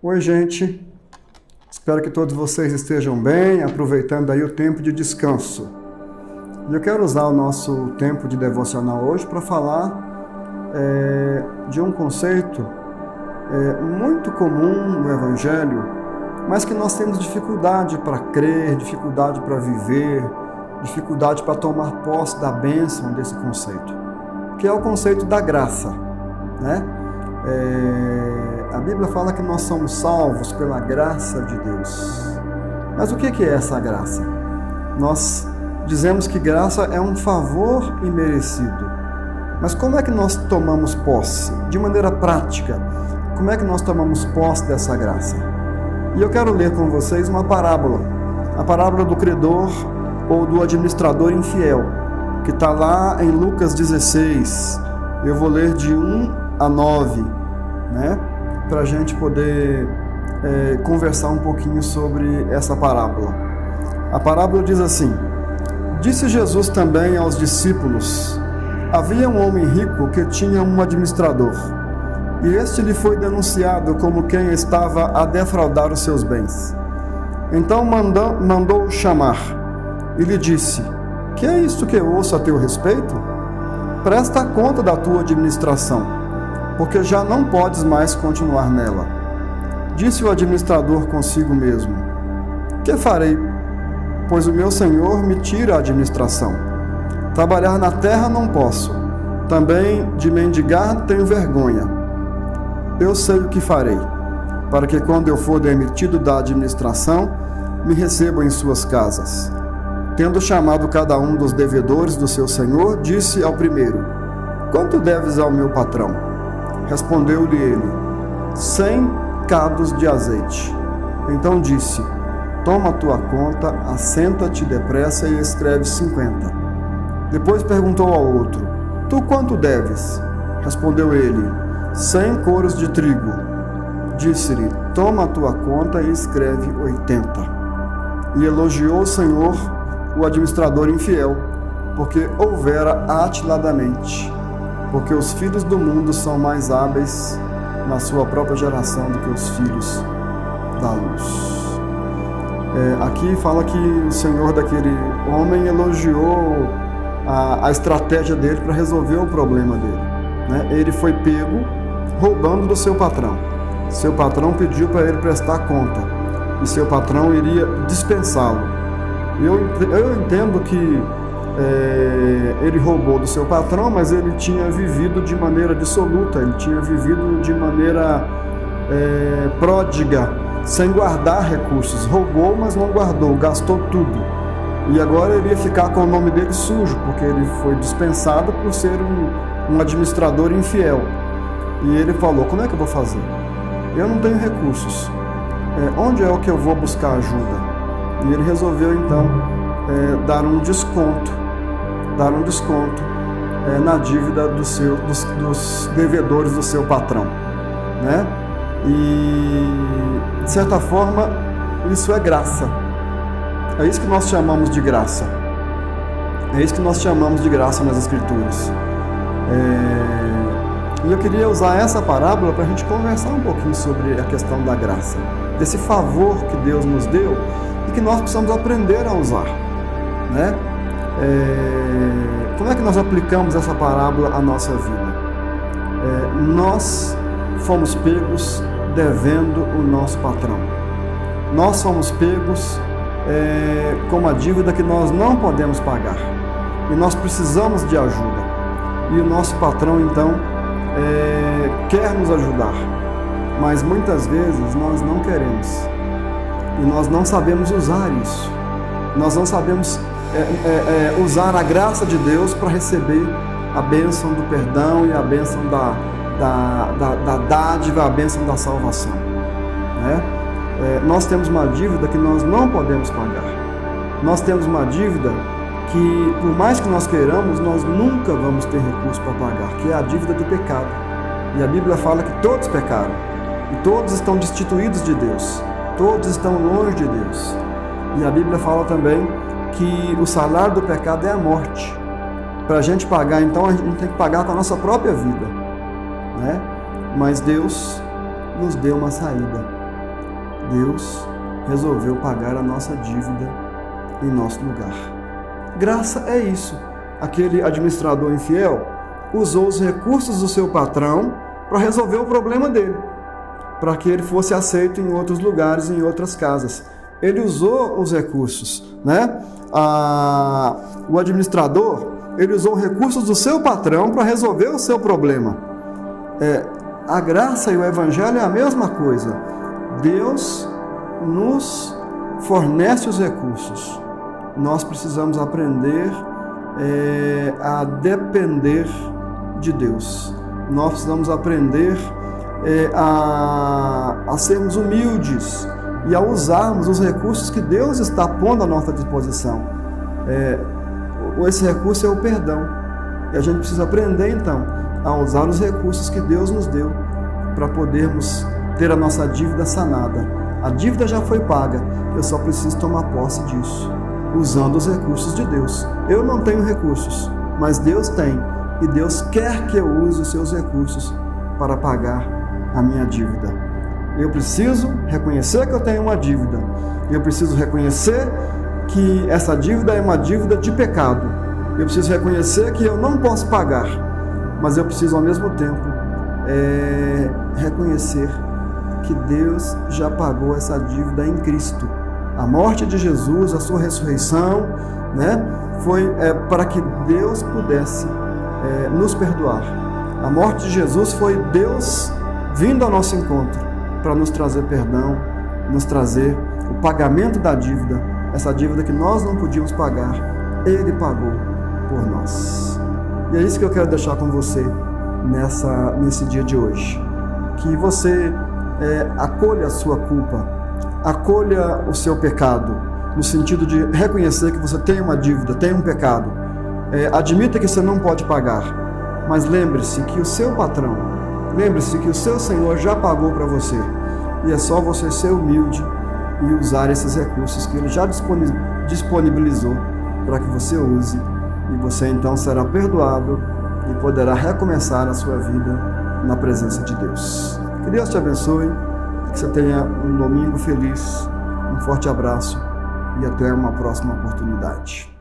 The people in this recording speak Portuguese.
Oi, gente. Espero que todos vocês estejam bem, aproveitando aí o tempo de descanso. E eu quero usar o nosso tempo de devocional hoje para falar de um conceito muito comum no Evangelho, mas que nós temos dificuldade para crer, dificuldade para viver, dificuldade para tomar posse da bênção desse conceito, que é o conceito da graça, né? A Bíblia fala que nós somos salvos pela graça de Deus. Mas o que é essa graça? Nós dizemos que graça é um favor imerecido. Mas como é que nós tomamos posse? De maneira prática, como é que nós tomamos posse dessa graça? E eu quero ler com vocês uma parábola. A parábola do credor ou do administrador infiel, que está lá em Lucas 16. Eu vou ler de 1 a 9, né? Para a gente poder conversar um pouquinho sobre essa parábola. A parábola diz assim: Disse Jesus também aos discípulos: Havia um homem rico que tinha um administrador, e este lhe foi denunciado como quem estava a defraudar os seus bens. Então mandou-o chamar e lhe disse: Que é isto que eu ouço a teu respeito? Presta conta da tua administração, porque já não podes mais continuar nela. Disse o administrador consigo mesmo: Que farei, pois o meu senhor me tira a administração? Trabalhar na terra não posso, também de mendigar tenho vergonha. Eu sei o que farei, para que quando eu for demitido da administração, me recebam em suas casas. Tendo chamado cada um dos devedores do seu senhor, disse ao primeiro: Quanto deves ao meu patrão? Respondeu-lhe ele: 100 cados de azeite. Então disse: Toma a tua conta, assenta-te depressa e escreve 50. Depois perguntou ao outro: Tu quanto deves? Respondeu ele: 100 coros de trigo. Disse-lhe: Toma a tua conta e escreve 80. E elogiou o Senhor o administrador infiel, porque houvera atiladamente, porque os filhos do mundo são mais hábeis na sua própria geração do que os filhos da luz. Aqui fala que o Senhor daquele homem elogiou a estratégia dele para resolver o problema dele, né? Ele foi pego roubando do seu patrão. Seu patrão pediu para ele prestar conta e seu patrão iria dispensá-lo. Eu entendo que ele roubou do seu patrão, mas ele tinha vivido de maneira dissoluta, ele tinha vivido de maneira pródiga, sem guardar recursos. Roubou, mas não guardou, gastou tudo. E agora ele ia ficar com o nome dele sujo, porque ele foi dispensado por ser um administrador infiel. E ele falou: como é que eu vou fazer? Eu não tenho recursos. Onde é que eu vou buscar ajuda? E ele resolveu então dar um desconto na dívida dos devedores do seu patrão, né? E de certa forma isso é graça. É isso que nós chamamos de graça. É isso que nós chamamos de graça nas Escrituras. E eu queria usar essa parábola para a gente conversar um pouquinho sobre a questão da graça, desse favor que Deus nos deu e que nós precisamos aprender a usar, né? Como é que nós aplicamos essa parábola à nossa vida? Nós fomos pegos devendo o nosso patrão. Nós fomos pegos com uma dívida que nós não podemos pagar. E nós precisamos de ajuda. E o nosso patrão, então, quer nos ajudar. Mas muitas vezes nós não queremos. E nós não sabemos usar isso. Nós não sabemos usar a graça de Deus para receber a bênção do perdão e a bênção da dádiva, a bênção da salvação, né? Nós temos uma dívida que nós não podemos pagar. Nós temos uma dívida que, por mais que nós queiramos, nós nunca vamos ter recurso para pagar, que é a dívida do pecado. E a Bíblia fala que todos pecaram e todos estão destituídos de Deus, todos estão longe de Deus. E a Bíblia fala também que o salário do pecado é a morte. Para a gente pagar, então, a gente tem que pagar com a nossa própria vida, né? Mas Deus nos deu uma saída. Deus resolveu pagar a nossa dívida em nosso lugar. Graça é isso. Aquele administrador infiel usou os recursos do seu patrão para resolver o problema dele, para que ele fosse aceito em outros lugares, em outras casas. Ele usou os recursos, né? O administrador, ele usou recursos do seu patrão para resolver o seu problema. A graça e o evangelho é a mesma coisa. Deus nos fornece os recursos. Nós precisamos aprender a depender de Deus. Nós precisamos aprender a sermos humildes e a usarmos os recursos que Deus está pondo à nossa disposição. Esse recurso é o perdão. E a gente precisa aprender, então, a usar os recursos que Deus nos deu para podermos ter a nossa dívida sanada. A dívida já foi paga, eu só preciso tomar posse disso, usando os recursos de Deus. Eu não tenho recursos, mas Deus tem, e Deus quer que eu use os seus recursos para pagar a minha dívida. Eu preciso reconhecer que eu tenho uma dívida, eu preciso reconhecer que essa dívida é uma dívida de pecado, eu preciso reconhecer que eu não posso pagar, mas eu preciso ao mesmo tempo reconhecer que Deus já pagou essa dívida em Cristo. A morte de Jesus, a sua ressurreição, né, foi para que Deus pudesse nos perdoar. A morte de Jesus foi Deus vindo ao nosso encontro para nos trazer perdão, nos trazer o pagamento da dívida, essa dívida que nós não podíamos pagar, Ele pagou por nós. E é isso que eu quero deixar com você nesse dia de hoje. Que você acolha a sua culpa, acolha o seu pecado, no sentido de reconhecer que você tem uma dívida, tem um pecado. Admita que você não pode pagar, mas lembre-se que o seu patrão, lembre-se que o seu Senhor já pagou para você, e é só você ser humilde e usar esses recursos que Ele já disponibilizou para que você use, e você então será perdoado e poderá recomeçar a sua vida na presença de Deus. Que Deus te abençoe, que você tenha um domingo feliz, um forte abraço e até uma próxima oportunidade.